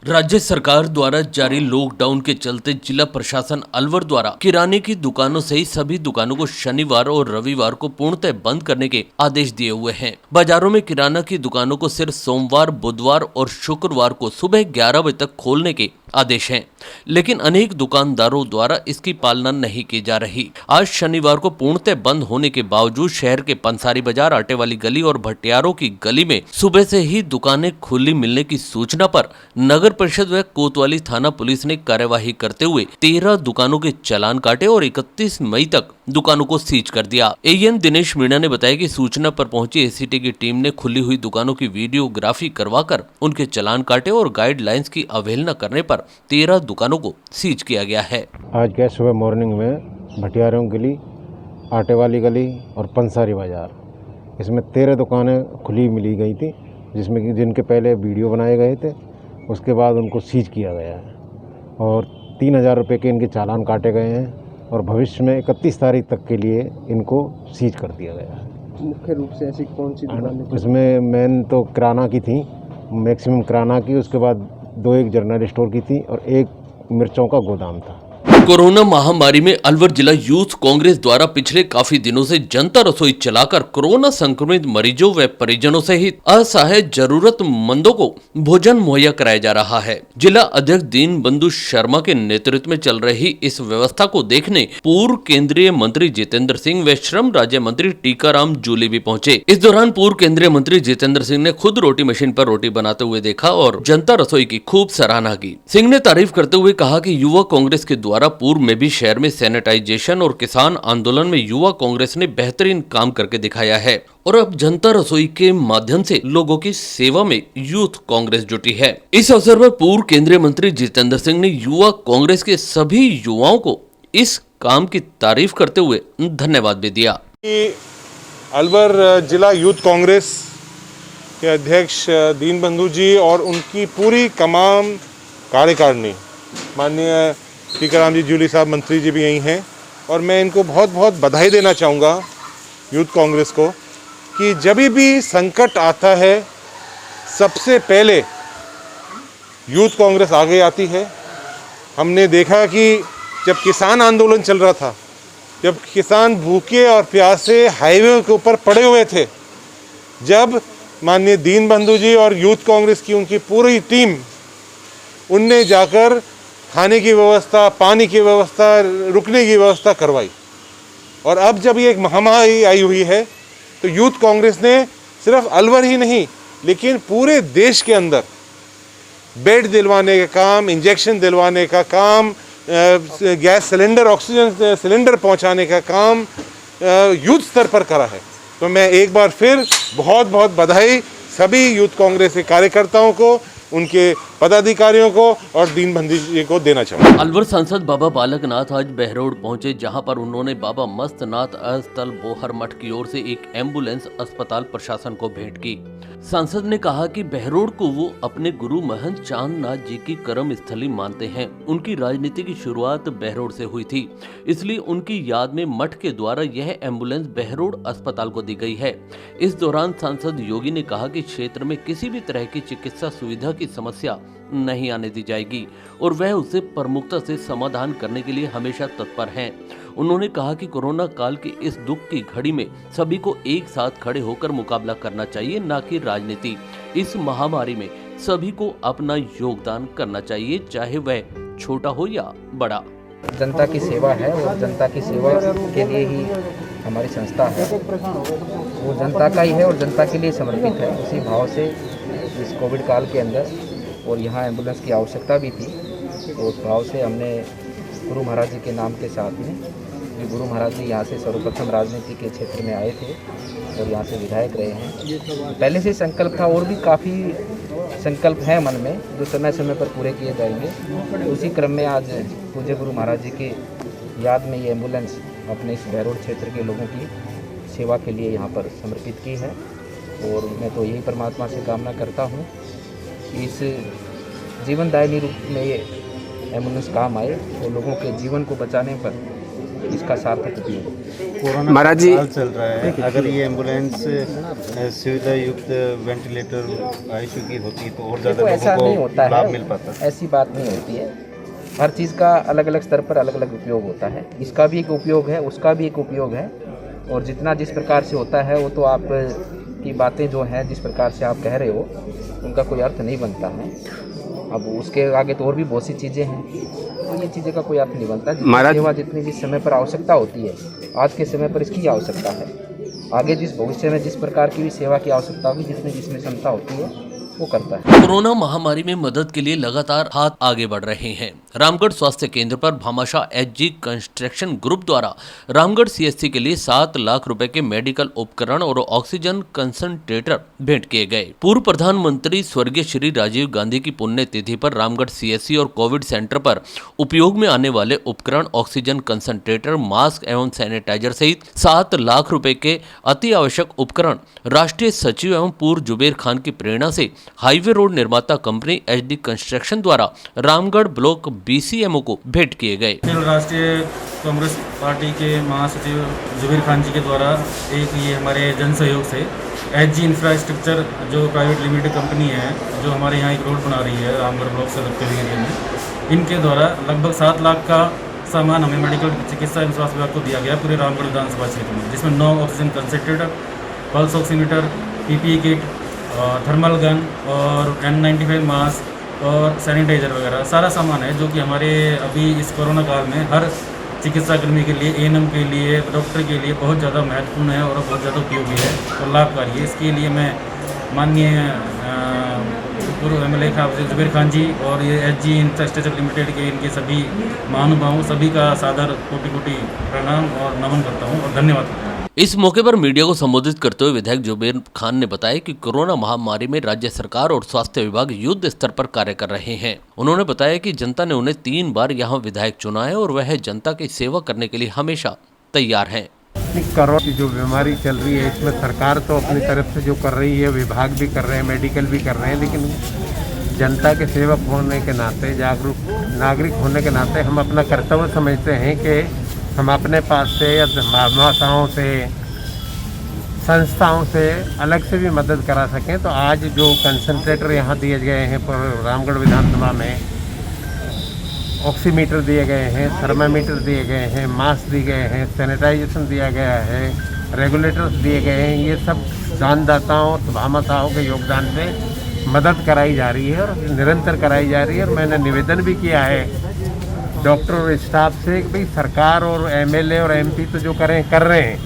राज्य सरकार द्वारा जारी लॉकडाउन के चलते जिला प्रशासन अलवर द्वारा किराने की दुकानों सहित सभी दुकानों को शनिवार और रविवार को पूर्णतः बंद करने के आदेश दिए हुए हैं। बाजारों में किराना की दुकानों को सिर्फ सोमवार, बुधवार और शुक्रवार को सुबह 11 बजे तक खोलने के आदेश हैं, लेकिन अनेक दुकानदारों द्वारा इसकी पालना नहीं की जा रही। आज शनिवार को पूर्णतः बंद होने के बावजूद शहर के पंसारी बाजार, आटे वाली गली और भटियारों की गली में सुबह से ही दुकानें खुली मिलने की सूचना पर नगर परिषद व कोतवाली थाना पुलिस ने कार्यवाही करते हुए 13 दुकानों के चालान काटे और 31 मई तक दुकानों को सीज कर दिया। एएन दिनेश मीणा ने बताया कि सूचना पर पहुंची एसीटी की टीम ने खुली हुई दुकानों की वीडियोग्राफी करवाकर उनके चालान काटे और गाइडलाइंस की अवहेलना करने पर 13 दुकानों को सीज किया गया है। आज गए सुबह मॉर्निंग में भटियारों गली, आटे वाली गली और पंसारी बाजार, इसमें 13 दुकानें खुली मिली गई थी, जिसमें कि जिनके पहले वीडियो बनाए गए थे, उसके बाद उनको सीज किया गया है और 3,000 रुपये के इनके चालान काटे गए हैं और भविष्य में 31 तारीख तक के लिए इनको सीज कर दिया गया है। मुख्य रूप से ऐसी कौन सी दुकानें? इसमें मेन तो किराना की थी, मैक्सिमम किराना की, उसके बाद 2 जनरल स्टोर की थी और 1 मिर्चों का गोदाम था। कोरोना महामारी में अलवर जिला यूथ कांग्रेस द्वारा पिछले काफी दिनों से जनता रसोई चलाकर कोरोना संक्रमित मरीजों व परिजनों सहित असहाय जरूरतमंदों को भोजन मुहैया कराया जा रहा है। जिला अध्यक्ष दीनबंधु शर्मा के नेतृत्व में चल रही इस व्यवस्था को देखने पूर्व केंद्रीय मंत्री जितेंद्र सिंह व श्रम राज्य मंत्री टीकाराम जूली भी पहुंचे। इस दौरान पूर्व केंद्रीय मंत्री जितेंद्र सिंह ने खुद रोटी मशीन पर रोटी बनाते हुए देखा और जनता रसोई की खूब सराहना की। सिंह ने तारीफ करते हुए कहा कि युवा कांग्रेस के द्वारा पूर्व में भी शहर में सैनिटाइजेशन और किसान आंदोलन में युवा कांग्रेस ने बेहतरीन काम करके दिखाया है और अब जनता रसोई के माध्यम से लोगों की सेवा में यूथ कांग्रेस जुटी है। इस अवसर पर पूर्व केंद्रीय मंत्री जितेंद्र सिंह ने युवा कांग्रेस के सभी युवाओं को इस काम की तारीफ करते हुए धन्यवाद भी दिया। अलवर जिला यूथ कांग्रेस के अध्यक्ष दीनबंधु जी और उनकी पूरी तमाम कार्यकारिणी, माननीय टीकाराम जी जूली साहब मंत्री जी भी यही हैं और मैं इनको बहुत बहुत बधाई देना चाहूँगा यूथ कांग्रेस को कि जब भी संकट आता है सबसे पहले यूथ कांग्रेस आगे आती है। हमने देखा कि जब किसान आंदोलन चल रहा था, जब किसान भूखे और प्यासे हाईवे के ऊपर पड़े हुए थे, जब माननीय दीनबंधु जी और यूथ कांग्रेस की उनकी पूरी टीम उनने जाकर खाने की व्यवस्था, पानी की व्यवस्था, रुकने की व्यवस्था करवाई। और अब जब ये एक महामारी आई हुई है तो यूथ कांग्रेस ने सिर्फ अलवर ही नहीं लेकिन पूरे देश के अंदर बेड दिलवाने का काम, इंजेक्शन दिलवाने का काम, गैस सिलेंडर, ऑक्सीजन सिलेंडर पहुंचाने का काम यूथ स्तर पर करा है। तो मैं एक बार फिर बहुत बहुत बधाई सभी यूथ कांग्रेस के कार्यकर्ताओं को, उनके पदाधिकारियों को और दीनबंधु जी को देना चाहूँगा। अलवर सांसद बाबा बालकनाथ आज बहरोड पहुंचे, जहां पर उन्होंने बाबा मस्तनाथ अस्थल बोहर मठ की ओर से एक एम्बुलेंस अस्पताल प्रशासन को भेंट की। सांसद ने कहा कि बहरोड को वो अपने गुरु महंत चांदनाथ जी की कर्म स्थली मानते हैं। उनकी राजनीति की शुरुआत बहरोड से हुई थी, इसलिए उनकी याद में मठ के द्वारा यह एम्बुलेंस बहरोड अस्पताल को दी गई है। इस दौरान सांसद योगी ने कहा कि क्षेत्र में किसी भी तरह की चिकित्सा सुविधा की समस्या नहीं आने दी जाएगी और वह उसे प्रमुखता से समाधान करने के लिए हमेशा तत्पर हैं। उन्होंने कहा कि कोरोना काल की इस दुख की घड़ी में सभी को एक साथ खड़े होकर मुकाबला करना चाहिए, ना कि राजनीति। इस महामारी में सभी को अपना योगदान करना चाहिए, चाहे वह छोटा हो या बड़ा। जनता की सेवा है और जनता की सेवा के लिए ही हमारी संस्था है, वो जनता का ही है और जनता के लिए समर्पित है। उसी भाव से इस कोविड काल के अंदर और यहाँ एम्बुलेंस की आवश्यकता भी थी, तो उस भाव से हमने गुरु महाराज जी के नाम के साथ में, जो गुरु महाराज जी यहाँ से सर्वप्रथम राजनीति के क्षेत्र में आए थे और यहाँ से विधायक रहे हैं। पहले से संकल्प था और भी काफ़ी संकल्प हैं मन में जो समय समय पर पूरे किए जाएंगे। उसी क्रम में आज पूज्य गुरु महाराज जी की याद में ये एम्बुलेंस अपने इस बहरोड क्षेत्र के लोगों की सेवा के लिए यहाँ पर समर्पित की है और मैं तो यही परमात्मा से कामना करता हूँ कि इस जीवनदायिनी रूप में ये एम्बुलेंस काम आए और लोगों के जीवन को बचाने पर इसका सार्थक उपयोग हो। कोरोना महाराज जी- काल चल रहा है, अगर ये एम्बुलेंस सुविधा युक्त वेंटिलेटर आईसीयू की होती तो और ज़्यादा देखो, ऐसा लोगों नहीं को होता लाभ है, मिल पाता। ऐसी बात नहीं होती है। हर चीज़ का अलग अलग स्तर पर अलग अलग उपयोग होता है। इसका भी एक उपयोग है, उसका भी एक उपयोग है, और जितना जिस प्रकार से होता है वो तो आप की बातें जो हैं जिस प्रकार से आप कह रहे हो उनका कोई अर्थ नहीं बनता है। अब उसके आगे तो और भी बहुत सी चीज़ें हैं, तो ये चीज़ें का कोई अर्थ नहीं बनता। जितनी महाराज- सेवा जितनी जिस समय पर आवश्यकता होती है, आज के समय पर इसकी आवश्यकता है। आगे जिस भविष्य में जिस प्रकार की भी सेवा की आवश्यकता होगी, जिसमें क्षमता होती है वो करता है। कोरोना महामारी में मदद के लिए लगातार हाथ आगे बढ़ रहे हैं। रामगढ़ स्वास्थ्य केंद्र पर भामाशाह एचजी कंस्ट्रक्शन ग्रुप द्वारा रामगढ़ सीएससी के लिए 7 लाख रुपए के मेडिकल उपकरण और ऑक्सीजन कंसंट्रेटर भेंट किए गए। पूर्व प्रधानमंत्री स्वर्गीय श्री राजीव गांधी की पुण्यतिथि पर रामगढ़ सीएससी और कोविड सेंटर पर उपयोग में आने वाले उपकरण, ऑक्सीजन कंसंट्रेटर, मास्क एवं सैनिटाइजर सहित 7 लाख रुपए के अति आवश्यक उपकरण राष्ट्रीय सचिव एवं पूर्व जुबेर खान की प्रेरणा से हाईवे रोड निर्माता कंपनी एचडी कंस्ट्रक्शन द्वारा रामगढ़ ब्लॉक बीसीएमओ को भेंट किए गए। राष्ट्रीय कांग्रेस पार्टी के महासचिव जुबेर खान जी के द्वारा एक ये हमारे जन सहयोग से एचजी इंफ्रास्ट्रक्चर जो प्राइवेट लिमिटेड कंपनी है, जो हमारे यहाँ एक रोड बना रही है रामगढ़ ब्लॉक से एरिया में, इनके द्वारा लगभग 7 लाख का सामान हमें मेडिकल चिकित्सा एवं स्वास्थ्य विभाग को दिया गया पूरे रामगढ़ विधानसभा क्षेत्र में, जिसमें 9 oxygen concentrator, pulse oximeter, PPE kit, thermal gun और N95 मास्क और सैनिटाइजर वगैरह सारा सामान है, जो कि हमारे अभी इस कोरोना काल में हर चिकित्सा कर्मी के लिए, एएनएम के लिए, डॉक्टर के लिए बहुत ज़्यादा महत्वपूर्ण है और बहुत ज़्यादा उपयोगी है और लाभकारी है। इसके लिए मैं माननीय पूर्व एमएलए जुबेर खान जी और ये एचजी इंफ्रास्ट्रक्चर लिमिटेड के इनके सभी महानुभावों सभी का सादर कोटि कोटि प्रणाम और नमन करता हूँ और धन्यवाद करता हूँ। इस मौके पर मीडिया को संबोधित करते हुए विधायक जुबेर खान ने बताया कि कोरोना महामारी में राज्य सरकार और स्वास्थ्य विभाग युद्ध स्तर पर कार्य कर रहे हैं। उन्होंने बताया कि जनता ने उन्हें 3 बार यहां विधायक चुना है और वह जनता की सेवा करने के लिए हमेशा तैयार हैं। कोरोना की जो बीमारी चल रही है, इसमें सरकार तो अपनी तरफ से जो कर रही है, विभाग भी कर रहे हैं, मेडिकल भी कर रहे हैं, लेकिन जनता के सेवक होने के नाते, जागरूक नागरिक होने के नाते हम अपना कर्तव्य समझते हैं कि हम अपने पास से या भामाशाहों से, संस्थाओं से अलग से भी मदद करा सकें। तो आज जो कंसंट्रेटर यहाँ दिए गए हैं रामगढ़ विधानसभा में, ऑक्सीमीटर दिए गए हैं, थर्मामीटर दिए गए हैं, मास्क दिए गए हैं, सैनिटाइजेशन दिया गया है, रेगुलेटर्स दिए गए हैं, ये सब दानदाताओं और भामाशाहों के योगदान से मदद कराई जा रही है और निरंतर कराई जा रही है। और मैंने निवेदन भी किया है डॉक्टर और स्टाफ से कि भाई सरकार और एमएलए और एमपी तो जो कर रहे हैं,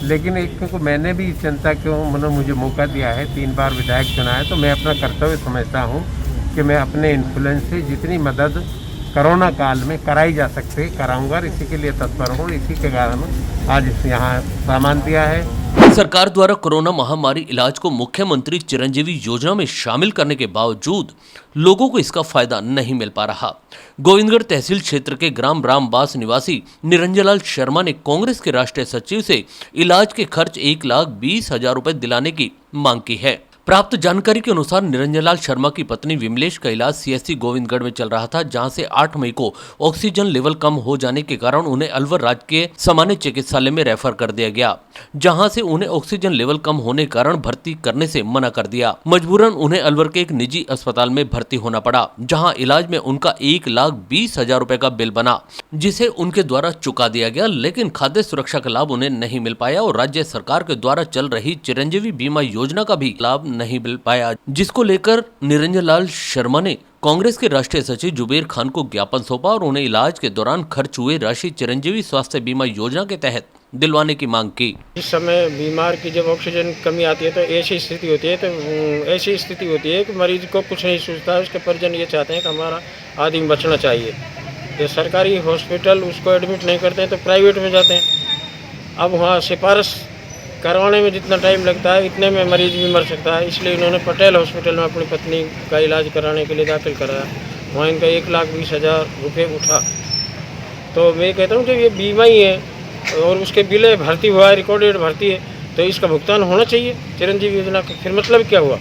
लेकिन एक को मैंने भी इस जनता को मुझे मौका दिया है, 3 बार विधायक चुना है, तो मैं अपना कर्तव्य समझता हूँ कि मैं अपने इन्फ्लुएंस से जितनी मदद कोरोना काल में कराई जा सकती है कराऊंगा, और इसी के लिए तत्पर हूँ। इसी के कारण आज यहाँ सामान दिया है। सरकार द्वारा कोरोना महामारी इलाज को मुख्यमंत्री चिरंजीवी योजना में शामिल करने के बावजूद लोगों को इसका फायदा नहीं मिल पा रहा। गोविंदगढ़ तहसील क्षेत्र के ग्राम रामबास निवासी निरंजनलाल शर्मा ने कांग्रेस के राष्ट्रीय सचिव से इलाज के खर्च 1,20,000 रुपए दिलाने की मांग की है। प्राप्त जानकारी के अनुसार निरंजनलाल शर्मा की पत्नी विमलेश का इलाज सीएससी गोविंदगढ़ में चल रहा था, जहां से 8 मई को ऑक्सीजन लेवल कम हो जाने के कारण उन्हें अलवर राजकीय सामान्य चिकित्सालय में रेफर कर दिया गया, जहां से उन्हें ऑक्सीजन लेवल कम होने के कारण भर्ती करने से मना कर दिया। मजबूरन उन्हें अलवर के एक निजी अस्पताल में भर्ती होना पड़ा, जहाँ इलाज में उनका 1,20,000 रुपए का बिल बना, जिसे उनके द्वारा चुका दिया गया, लेकिन खाद्य सुरक्षा का लाभ उन्हें नहीं मिल पाया और राज्य सरकार के द्वारा चल रही चिरंजीवी बीमा योजना का भी लाभ नहीं मिल पाया, जिसको लेकर निरंजनलाल शर्मा ने कांग्रेस के राष्ट्रीय सचिव जुबेर खान को ज्ञापन सौंपा और उन्हें इलाज के दौरान खर्च हुए राशि चिरंजीवी स्वास्थ्य बीमा योजना के तहत दिलवाने की मांग की। इस समय बीमार की जब ऑक्सीजन कमी आती है तो ऐसी स्थिति होती है, तो ऐसी स्थिति होती है कि मरीज को कुछ नहीं सूझता है, उसके परिजन ये चाहते हैं कि हमारा आदमी बचना चाहिए। तो सरकारी हॉस्पिटल उसको एडमिट नहीं करते हैं तो प्राइवेट में जाते हैं। अब वहाँ सिफारिश करवाने में जितना टाइम लगता है इतने में मरीज भी मर सकता है, इसलिए इन्होंने पटेल हॉस्पिटल में अपनी पत्नी का इलाज कराने के लिए दाखिल कराया। वहाँ इनका 1,20,000 रुपये उठा। तो मैं कहता हूँ कि ये बीमा ही है और उसके बिल भर्ती हुआ है, रिकॉर्डेड भर्ती है, तो इसका भुगतान होना चाहिए चिरंजीवी योजना का। फिर मतलब क्या हुआ?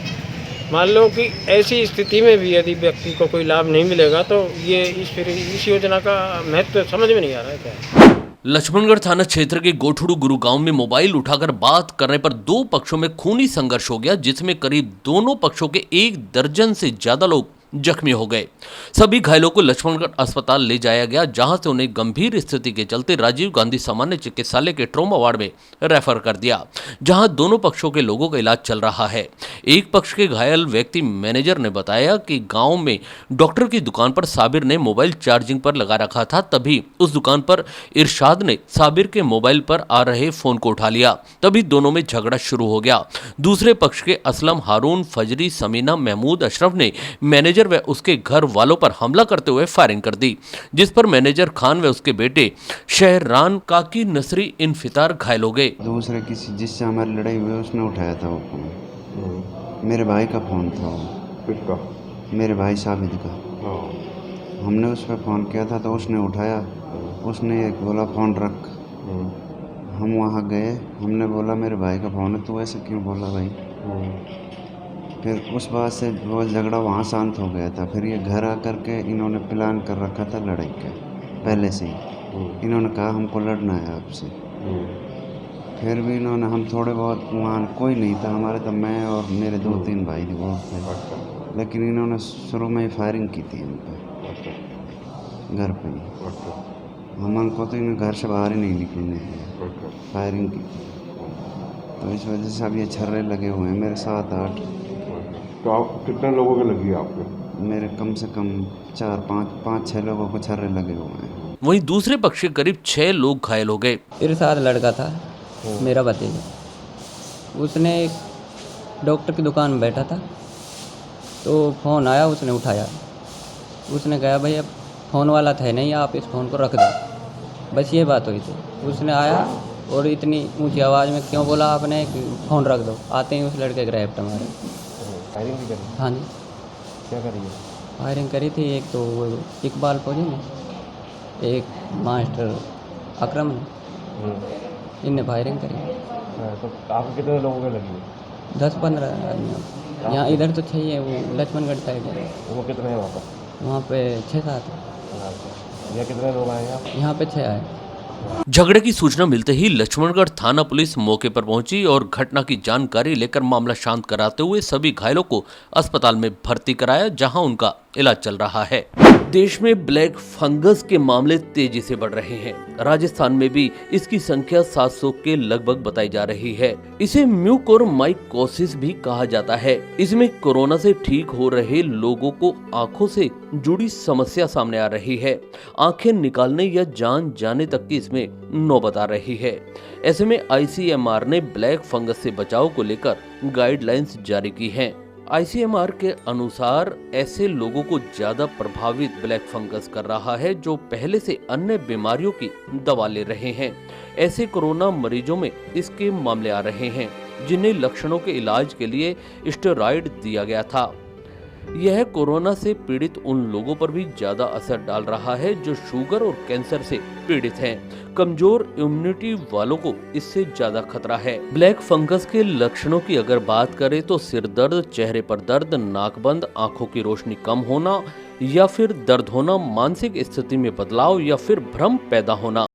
मान लो कि ऐसी स्थिति में भी यदि व्यक्ति को कोई लाभ नहीं मिलेगा तो ये इस योजना का महत्व समझ में नहीं आ रहा है क्या। लक्ष्मणगढ़ थाना क्षेत्र के गोठुड़ू गुरु गांव में मोबाइल उठाकर बात करने पर दो पक्षों में खूनी संघर्ष हो गया, जिसमें करीब दोनों पक्षों के 1 दर्जन से ज्यादा लोग जख्मी हो गए। सभी घायलों को लक्ष्मणगढ़ अस्पताल ले जाया गया, जहां से उन्हें गंभीर स्थिति के चलते राजीव गांधी सामान्य चिकित्सालय के ट्रॉमा वार्ड में रेफर कर दिया, जहां दोनों पक्षों के लोगों का इलाज चल रहा है। एक पक्ष के घायल व्यक्ति मैनेजर ने बताया कि गांव में डॉक्टर की दुकान पर साबिर ने मोबाइल चार्जिंग पर लगा रखा था, तभी उस दुकान पर इरशाद ने साबिर के मोबाइल पर आ रहे फोन को उठा लिया, तभी दोनों में झगड़ा शुरू हो गया। दूसरे पक्ष के असलम, हारून, फजरी, समीना, महमूद, अशरफ ने मैनेजर व उसके घर वालों पर हमला करते हुए फायरिंग कर दी, जिस पर मैनेजर खान व उसके बेटे शहरान, काकी, नसरी, इनफितार घायल हो गए। दूसरे किसी जिससे हमारी लड़ाई हुई उसने उठाया था वो फोन, मेरे भाई का फोन था वो। किसका? मेरे भाई साबिद का। हमने उस पर फ़ोन किया था तो उसने उठाया, उसने एक बोला फ़ोन रख। हम वहाँ गए, हमने बोला मेरे भाई का फ़ोन है, तू ऐसे क्यों बोला भाई। फिर उस बात से वो झगड़ा वहाँ शांत हो गया था। फिर ये घर आकर के इन्होंने प्लान कर रखा था लड़ाई का पहले से ही। इन्होंने कहा हमको लड़ना है आपसे। फिर भी इन्होंने, हम थोड़े बहुत, वहाँ कोई नहीं था हमारे, तो मैं और मेरे 2-3 भाई थे वो थे, लेकिन इन्होंने शुरू में ही फायरिंग की थी हम पे, घर पे ही। हमको तो इन्हें घर से बाहर ही नहीं निकलने दिया, फायरिंग की। तो इस वजह से अब ये छर्रे लगे हुए हैं मेरे 7-8। तो आप कितने लोगों के लगी आपके? मेरे कम से कम 4-5-6 लोगों को छर्रे लगे हुए हैं। वहीं दूसरे पक्ष के करीब 6 लोग घायल हो गए। इरशाद लड़का था मेरा भतीजा, उसने डॉक्टर की दुकान में बैठा था तो फ़ोन आया, उसने उठाया। उसने कहा भैया फ़ोन वाला था नहीं, आप इस फ़ोन को रख दो, बस ये बात हुई थी। उसने आया और इतनी ऊंची आवाज़ में क्यों बोला आपने कि फ़ोन रख दो। आते ही उस लड़के के रैप्ट मारे। फायरिंग भी करी? हाँ जी, क्या करी है? फायरिंग करी थी। एक तो वो इकबाल फौजी ने, एक मास्टर अकरम ने, इनने फायरिंग करी। तो आपको कितने लोगों के लगी? 10-15 आदमी। यहाँ इधर तो 6 है, वो लक्ष्मणगढ़ साइड है। वो कितने हैं वहाँ पर? वहाँ पे 6-7 ये कितने लोग आए हैं? यहाँ पे 6 आए। झगड़े की सूचना मिलते ही लक्ष्मणगढ़ थाना पुलिस मौके पर पहुंची और घटना की जानकारी लेकर मामला शांत कराते हुए सभी घायलों को अस्पताल में भर्ती कराया, जहां उनका इलाज चल रहा है। देश में ब्लैक फंगस के मामले तेजी से बढ़ रहे हैं। राजस्थान में भी इसकी संख्या 700 के लगभग बताई जा रही है। इसे म्यूकोरमाइकोसिस भी कहा जाता है। इसमें कोरोना से ठीक हो रहे लोगों को आंखों से जुड़ी समस्या सामने आ रही है। आंखें निकालने या जान जाने तक की इसमें नौबत आ रही है। ऐसे में ICMR ने ब्लैक फंगस से बचाव को लेकर गाइडलाइंस जारी की हैं। ICMR के अनुसार ऐसे लोगों को ज्यादा प्रभावित ब्लैक फंगस कर रहा है जो पहले से अन्य बीमारियों की दवा ले रहे हैं। ऐसे कोरोना मरीजों में इसके मामले आ रहे हैं जिन्हें लक्षणों के इलाज के लिए स्टेरॉइड दिया गया था। यह कोरोना से पीड़ित उन लोगों पर भी ज्यादा असर डाल रहा है जो शुगर और कैंसर से पीड़ित हैं। कमजोर इम्यूनिटी वालों को इससे ज्यादा खतरा है। ब्लैक फंगस के लक्षणों की अगर बात करें तो सिर दर्द, चेहरे पर दर्द, नाक बंद, आंखों की रोशनी कम होना या फिर दर्द होना, मानसिक स्थिति में बदलाव या फिर भ्रम पैदा होना,